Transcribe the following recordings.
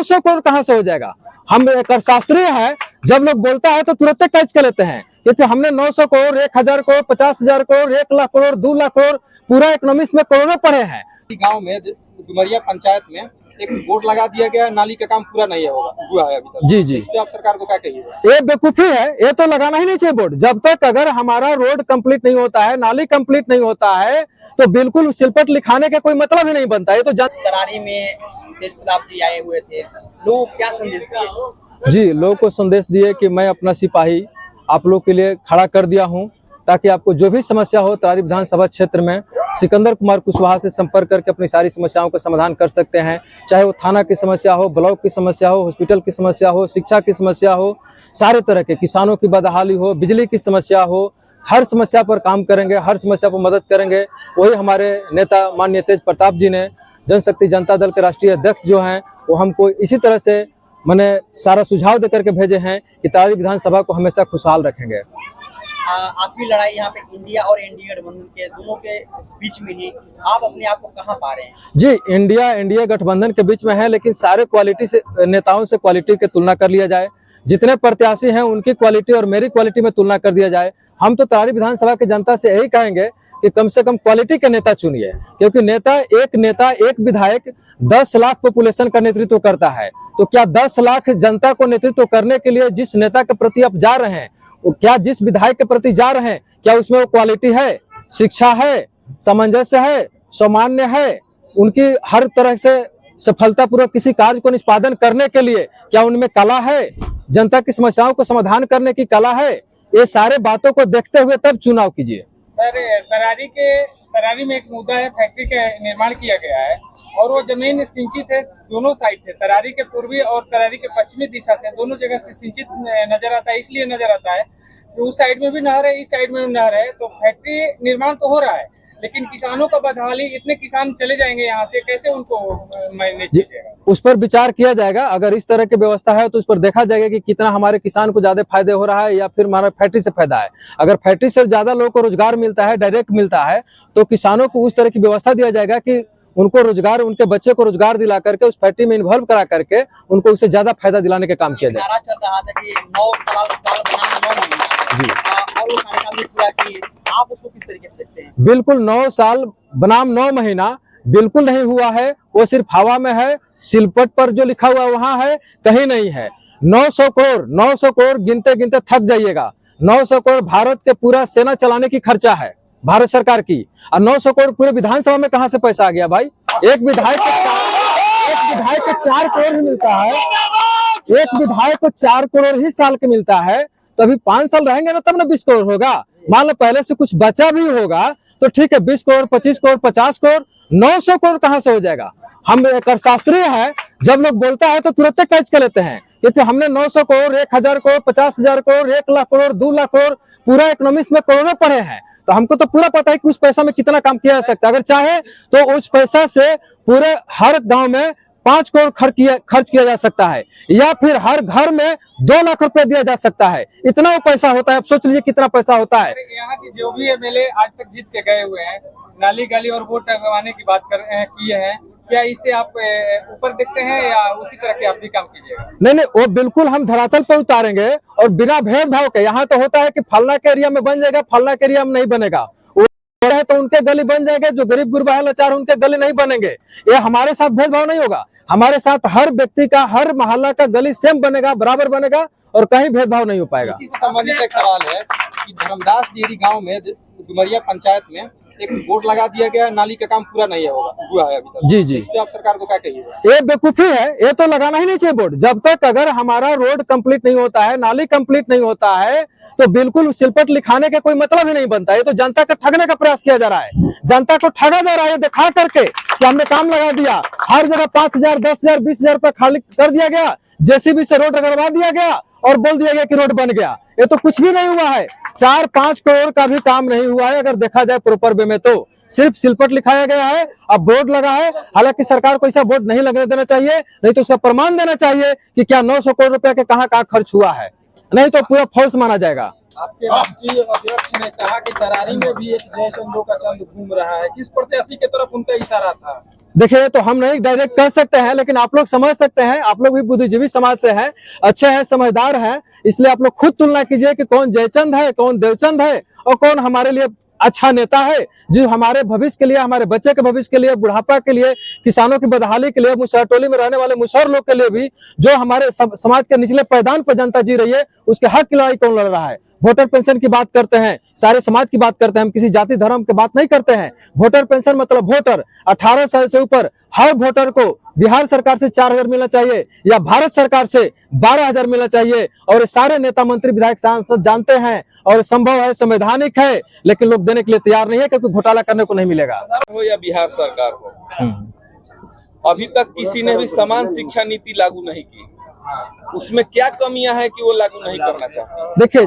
900 करोड़ कहां से हो जाएगा। हम एक शास्त्रीय है, जब लोग बोलता है तो तुरंत कैच कर लेते हैं, क्योंकि हमने 900 करोड़, 1000 करोड़, 50,000 करोड़, 1 लाख करोड़, 2 लाख करोड़, पूरा इकोनॉमिक्स में करोड़ों पढ़े हैं। गांव में डुमरिया पंचायत में एक बोर्ड लगा दिया गया, नाली का काम पूरा नहीं हुआ है अभी तक। जी जी, इस पे आप सरकार को क्या कहिएगा? ये बेवकूफी है, ये तो लगाना ही नहीं चाहिए बोर्ड। जब तक अगर हमारा रोड कंप्लीट नहीं होता है, नाली कंप्लीट नहीं होता है, तो बिल्कुल सिलपट लिखाने का कोई मतलब ही नहीं बनता है। तो तरारी में तेज प्रताप जी आए हुए थे, लोग क्या संदेश दिए? जी, लोगों को संदेश दिए कि मैं अपना सिपाही आप लोग के लिए खड़ा कर दिया हूं, ताकि आपको जो भी समस्या हो तरारी विधानसभा क्षेत्र में सिकंदर कुमार कुशवाहा से संपर्क करके अपनी सारी समस्याओं का समाधान कर सकते हैं। चाहे वो थाना की समस्या हो, ब्लॉक की समस्या हो, हॉस्पिटल की समस्या हो, शिक्षा की समस्या हो, सारे तरह के, किसानों की बदहाली हो, बिजली की समस्या हो, हर समस्या पर काम करेंगे, हर समस्या पर मदद करेंगे। वही हमारे नेता माननीय तेज प्रताप जी ने, जनशक्ति जनता दल के राष्ट्रीय अध्यक्ष जो हैं, वो हमको इसी तरह से मैंने सारा सुझाव देकर के भेजे हैं कि तरारी विधानसभा को हमेशा खुशहाल रखेंगे। आपकी लड़ाई यहाँ पे इंडिया और एनडीए गठबंधन के दोनों के बीच में ही, आप अपने आप को कहाँ पा रहे हैं? जी, इंडिया एनडीए गठबंधन के बीच में है, लेकिन सारे क्वालिटी से नेताओं से क्वालिटी की तुलना कर लिया जाए, जितने प्रत्याशी हैं उनकी क्वालिटी और मेरी क्वालिटी में तुलना कर दिया जाए। हम तो तरारी विधानसभा की जनता से यही कहेंगे कि कम से कम क्वालिटी के नेता चुनिए, क्योंकि नेता एक विधायक 10 लाख पॉपुलेशन का नेतृत्व करता है। तो क्या 10 लाख जनता को नेतृत्व करने के लिए जिस नेता के प्रति आप जा रहे हैं, क्या जिस विधायक के प्रति जा रहे हैं, क्या उसमें वो क्वालिटी है, शिक्षा है, सामंजस्य है, सामान्य है, उनकी हर तरह से सफलतापूर्वक किसी कार्य को निष्पादन करने के लिए क्या उनमें कला है, जनता की समस्याओं को समाधान करने की कला है, ये सारे बातों को देखते हुए तब चुनाव कीजिए। सर, तरारी में एक मुद्दा है, फैक्ट्री का निर्माण किया गया है और वो जमीन सिंचित है दोनों साइड से, तरारी के पूर्वी और तरारी के पश्चिमी दिशा से, दोनों जगह से सिंचित नजर आता है। इसलिए नजर आता है कि उस साइड में भी नहर है, इस साइड में भी नहर है, तो फैक्ट्री निर्माण तो हो रहा है, लेकिन किसानों का बदहाली, इतने किसान चले जाएंगे यहाँ से, कैसे उनको मैनेज कीजिएगा? उस पर विचार किया जाएगा। अगर इस तरह की व्यवस्था है तो उस पर देखा जाएगा कि कितना हमारे किसान को ज्यादा फायदे हो रहा है या फिर हमारा फैक्ट्री से फायदा है। अगर फैक्ट्री से ज्यादा लोगों को रोजगार मिलता है, डायरेक्ट मिलता है, तो किसानों को उस तरह की व्यवस्था दिया जाएगा कि उनको रोजगार, उनके बच्चे को रोजगार दिला करके उस फैक्ट्री में इन्वॉल्व करा करके उनको उससे ज्यादा फायदा दिलाने का काम किया जाए। नारा चल रहा था कि 9 साल बनाम 9 महीना, और वो कार्यकाल भी पूरा किए, आप उसको किस तरीके से देखते हैं? बिल्कुल 9 साल बनाम 9 महीना बिल्कुल नहीं हुआ है, वो सिर्फ हवा में है। सिलपट पर जो लिखा हुआ वहां है, कहीं नहीं है। 900 करोड़ गिनते गिनते थक जाइएगा। 900 करोड़ भारत के पूरा सेना चलाने की खर्चा है भारत सरकार की, और 900 करोड़ पूरे विधानसभा में कहां से पैसा आ गया भाई? एक विधायक को 4 करोड़ ही मिलता है, एक विधायक को 4 करोड़ ही साल के मिलता है। तो अभी 5 साल रहेंगे ना, तब ना 20 करोड़ होगा। मान लो पहले से कुछ बचा भी होगा तो ठीक है, 20 करोड़, 25 करोड़, 50 करोड़, 900 करोड़ कहां से हो जाएगा। हम एक शास्त्रीय है, जब लोग बोलता है तो तुरंत कैच कर लेते हैं, क्योंकि हमने 900 करोड़, 1000 करोड़, 50,000 करोड़, 1 लाख करोड़, 2 लाख करोड़, पूरा इकोनॉमिक्स में करोड़ों पढ़े हैं। तो हमको तो पूरा पता है कि उस पैसा में कितना काम किया जा सकता है। अगर चाहे तो उस पैसा से पूरे हर गांव में 5 करोड़ खर्च किया जा सकता है, या फिर हर घर में 2 लाख रुपए दिया जा सकता है। इतना वो पैसा होता है, आप सोच लीजिए कितना पैसा होता है। यहाँ की जो भी एमएलए आज तक जीत के गए हुए हैं, नाली गली और वोट लगवाने की बात किए हैं, क्या इससे आप ऊपर देखते हैं या उसी तरह के आप भी काम कीजिएगा? नहीं, वो बिल्कुल हम धरातल पर उतारेंगे और बिना भेदभाव के। यहाँ तो होता है कि फलना के एरिया में बन जाएगा, फलना के एरिया में नहीं बनेगा, है तो उनके गली बन जाएंगे, जो गरीब गुरबा है, लाचार, उनके गली नहीं बनेंगे। ये हमारे साथ भेदभाव नहीं होगा। हमारे साथ हर व्यक्ति का, हर मोहल्ला का गली सेम बनेगा, बराबर बनेगा, और कहीं भेदभाव नहीं हो पाएगा। इसी से संबंधित एक सवाल है कि धर्मदास डेयरी गांव में डुमरिया पंचायत में एक बोर्ड लगा दिया गया, नाली का काम पूरा नहीं हुआ है अभी तक। जी जी, इस पे आप सरकार को क्या कहिएगा? ये बेवकूफी है, ये तो लगाना ही नहीं चाहिए बोर्ड। जब तक अगर हमारा रोड कंप्लीट नहीं होता है, नाली कंप्लीट नहीं होता है, तो बिल्कुल सिलपट लिखाने का कोई मतलब ही नहीं बनता है। ये तो जनता का ठगने का प्रयास किया जा रहा है, जनता को ठगा जा रहा है दिखा करके कि हमने काम लगा दिया। हर जगह 5,000, 10,000, 20,000 रुपया खाली कर दिया गया, जेसीबी से रोड रगड़वा दिया गया और बोल दिया गया कि रोड बन गया। ये तो कुछ भी नहीं हुआ है। 4-5 करोड़ का भी काम नहीं हुआ है। अगर देखा जाए प्रॉपर वे में तो सिर्फ सिलपट लिखाया गया है, अब बोर्ड लगा है। हालांकि सरकार को ऐसा बोर्ड नहीं लगने देना चाहिए, नहीं तो उसका प्रमाण देना चाहिए कि क्या 900 करोड़ रुपया के कहां खर्च हुआ है, नहीं तो पूरा फॉल्स माना जाएगा। आपके राष्ट्रीय अध्यक्ष ने कहा कि तरारी में भी एक जयचंदो का चंद घूम रहा है, किस प्रत्याशी की तरफ उनका इशारा था? देखिए, तो हम नहीं डायरेक्ट कर सकते हैं, लेकिन आप लोग समझ सकते हैं। आप लोग भी बुद्धिजीवी समाज से हैं, अच्छे हैं, समझदार हैं, इसलिए आप लोग खुद तुलना कीजिए कि कौन जयचंद है, कौन देवचंद है, और कौन हमारे लिए अच्छा नेता है जो हमारे भविष्य के लिए, हमारे बच्चे के भविष्य के लिए, बुढ़ापा के लिए, किसानों की बदहाली के लिए, मुसहर टोली में रहने वाले मुसहर लोग के लिए भी, जो हमारे समाज के निचले पायदान पर जनता जी रही है, उसके हक की लड़ाई कौन लड़ रहा है। वोटर पेंशन की बात करते हैं, सारे समाज की बात करते हैं, हम किसी जाति धर्म की बात नहीं करते हैं। वोटर पेंशन मतलब वोटर 18 साल से ऊपर हर वोटर को बिहार सरकार से 4,000 मिलना चाहिए या भारत सरकार से 12,000 मिलना चाहिए। और सारे नेता मंत्री विधायक सांसद जानते हैं और संभव है, संवैधानिक है, लेकिन लोग देने के लिए तैयार नहीं है क्योंकि घोटाला करने को नहीं मिलेगा। हो या बिहार सरकार हो, अभी तक किसी ने भी समान शिक्षा नीति लागू नहीं की। उसमें क्या कमियां हैं कि वो लागू नहीं करना चाहते? देखिए,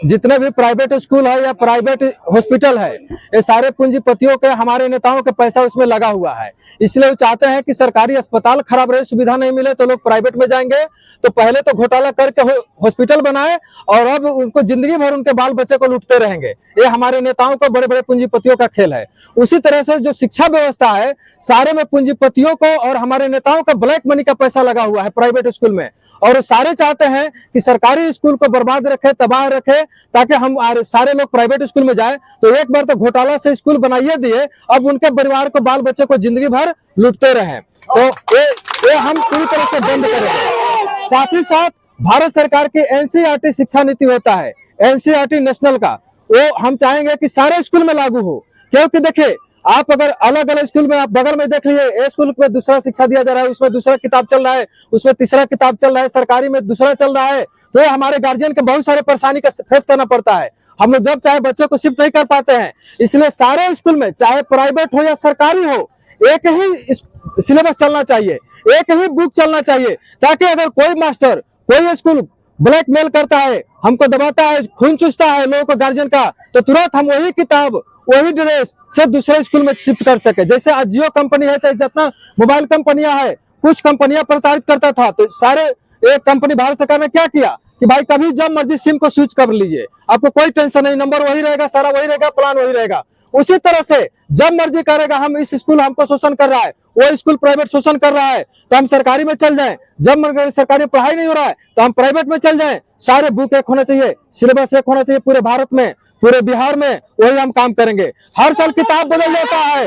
जितने भी प्राइवेट स्कूल है या प्राइवेट हॉस्पिटल है, ये सारे पूंजीपतियों के, हमारे नेताओं के पैसा उसमें लगा हुआ है। इसलिए वो चाहते हैं कि सरकारी अस्पताल खराब रहे, सुविधा नहीं मिले तो लोग प्राइवेट में जाएंगे। तो पहले तो घोटाला करके हॉस्पिटल बनाए और अब उनको जिंदगी भर उनके बाल बच्चे को लूटते रहेंगे। ये हमारे नेताओं को, बड़े बड़े पूंजीपतियों का खेल है। उसी तरह से जो शिक्षा व्यवस्था है, सारे में पूंजीपतियों को और हमारे नेताओं का ब्लैक मनी का पैसा लगा हुआ है प्राइवेट स्कूल में। और सारे चाहते हैं कि सरकारी स्कूल को बर्बाद रखे, तबाह रखे, ताकि हम सारे लोग प्राइवेट स्कूल में जाए। तो एक बार तो घोटाला से स्कूल बनाइए दिए, अब उनके परिवार को, बाल बच्चे को जिंदगी भर लूटते रहे। तो ये हम पूरी तरह से बंद करेंगे। साथ ही साथ भारत सरकार की एनसीईआरटी शिक्षा नीति होता है, एनसीईआरटी नेशनल का, वो हम चाहेंगे कि सारे स्कूल में लागू हो। क्योंकि देखिए, आप अगर अलग अलग स्कूल में, आप बगल में देख लीजिए, ए स्कूल में दूसरा शिक्षा दिया जा रहा है, उसमें दूसरा किताब चल रहा है, उसमें तीसरा किताब चल रहा है, सरकारी में दूसरा चल रहा है। तो हमारे गार्जियन के बहुत सारे परेशानी का फेस करना पड़ता है। हम लोग जब चाहे बच्चों को शिफ्ट नहीं कर पाते हैं। इसलिए सारे स्कूल में, चाहे प्राइवेट हो या सरकारी हो, एक ही सिलेबस चलना चाहिए, एक ही बुक चलना चाहिए, ताकि अगर कोई मास्टर, कोई स्कूल ब्लैकमेल करता है, हमको दबाता है, खून चूसता है लोगों को, गार्जियन का, तो तुरंत हम वही किताब, वही ड्रेस से दूसरे स्कूल में शिफ्ट कर सके। जैसे आज जियो कंपनी है, चाहे जितना मोबाइल कंपनियां है, कुछ कंपनियां प्रताड़ित करता था, तो सारे एक कंपनी भारत सरकार ने क्या किया कि भाई कभी जब मर्जी सिम को स्विच कर लीजिए, आपको कोई टेंशन नहीं, नंबर वही रहेगा, सारा वही रहेगा, प्लान वही रहेगा। उसी तरह से जब मर्जी करेगा, हम इस स्कूल हमको शोषण कर रहा है, वो स्कूल प्राइवेट शोषण कर रहा है, तो हम सरकारी में चल जाएं। जब सरकारी में पढ़ाई नहीं हो रहा है तो हम प्राइवेट में चल जाएं। सारे बुक एक होना चाहिए, सिलेबस एक होना चाहिए पूरे भारत में, पूरे बिहार में, वही हम काम करेंगे। हर साल किताब बदल जाता है,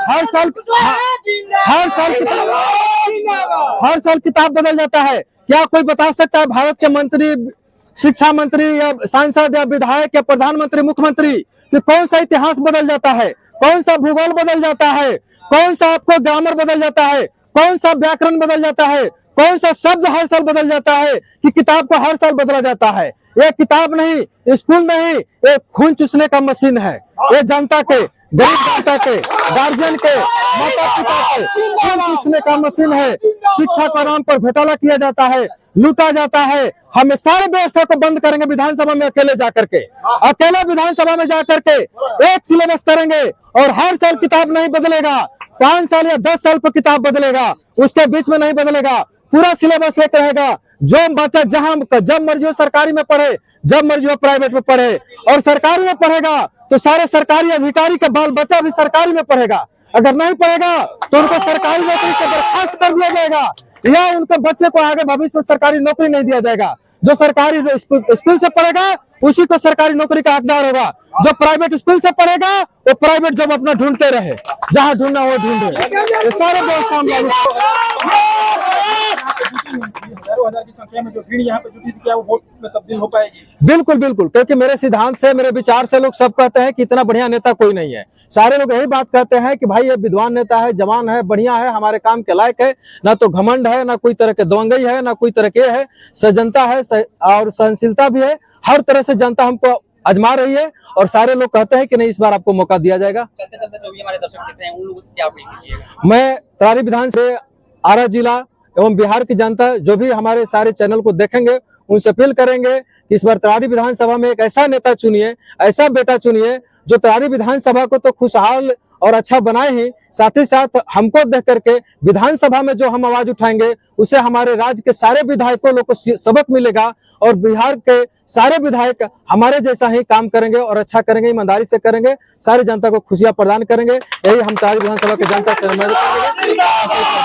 हर साल किताब बदल जाता है। क्या कोई बता सकता है भारत के मंत्री, शिक्षा मंत्री या सांसद या विधायक या प्रधानमंत्री, मुख्यमंत्री, कि कौन सा इतिहास बदल जाता है, कौन सा भूगोल बदल जाता है, कौन सा आपको ग्रामर बदल जाता है, कौन सा व्याकरण बदल जाता है, कौन सा शब्द हर साल बदल जाता है, कि किताब को हर साल बदला जाता है। ये किताब नहीं, स्कूल नहीं, ये खून चूसने का मशीन है। ये जनता के, गरीब जनता के, गार्जियन के, माता पिता के खून चूसने का मशीन है। शिक्षा के नाम पर घोटाला किया जाता है, लूटा जाता है। हमें सारे व्यवस्था को बंद करेंगे, विधानसभा में अकेले जाकर के, अकेले विधानसभा में जाकर के एक सिलेबस करेंगे और हर साल किताब नहीं बदलेगा। 5 साल या 10 साल पर किताब बदलेगा, उसके बीच में नहीं बदलेगा। पूरा सिलेबस एक रहेगा। जो बच्चा जहां जब मर्जी हो सरकारी में पढ़े, जब मर्जी हो प्राइवेट में पढ़े, और सरकारी में पढ़ेगा तो सारे सरकारी अधिकारी का बाल बच्चा भी सरकारी में पढ़ेगा। अगर नहीं पढ़ेगा तो उनको सरकारी नौकरी से बर्खास्त कर दिया जाएगा, या उनके बच्चे को आगे भविष्य में सरकारी नौकरी नहीं दिया जाएगा। जो सरकारी स्कूल से पढ़ेगा उसी को सरकारी नौकरी का हकदार होगा। जो प्राइवेट स्कूल से पढ़ेगा वो प्राइवेट जॉब अपना ढूंढते रहे, जहां ढूंढना वो ढूंढे। ये सारे व्यवस्था हम लागू हजारों हजार की संख्या में जो भीड़ यहाँ पे जुटी थी, क्या वो वोट में तब्दील हो पाएगी? बिल्कुल बिल्कुल, क्योंकि मेरे सिद्धांत से, मेरे विचार से लोग सब कहते हैं कि इतना बढ़िया नेता कोई नहीं है। सारे लोग यही बात कहते हैं कि भाई ये विद्वान नेता है, जवान है, बढ़िया है, हमारे काम के लायक है, ना तो घमंड है, ना कोई तरह के दवंगई है, ना कोई तरह के है, सजनता है और सहनशीलता भी है। हर तरह से जनता हमको आजमा रही है और सारे लोग कहते हैं कि नहीं, इस बार आपको मौका दिया जाएगा। चलते चलते जो भी हमारे दर्शक मित्र हैं उन लोगों से क्या अपील कीजिएगा? मैं तरारी विधान से आरा जिला एवं बिहार की जनता जो भी हमारे सारे चैनल को देखेंगे उनसे अपील करेंगे कि इस बार तरारी विधानसभा में एक ऐसा नेता चुनिए, ऐसा बेटा चुनिए जो तरारी विधानसभा को तो खुशहाल और अच्छा बनाए ही, साथ ही साथ हमको देख करके विधानसभा में जो हम आवाज उठाएंगे उसे हमारे राज्य के सारे विधायकों लोग को सबक मिलेगा और बिहार के सारे विधायक हमारे जैसा ही काम करेंगे और अच्छा करेंगे, ईमानदारी से करेंगे, सारी जनता को खुशियां प्रदान करेंगे। यही हम तारी विधानसभा की जनता से उम्मीद करेंगे।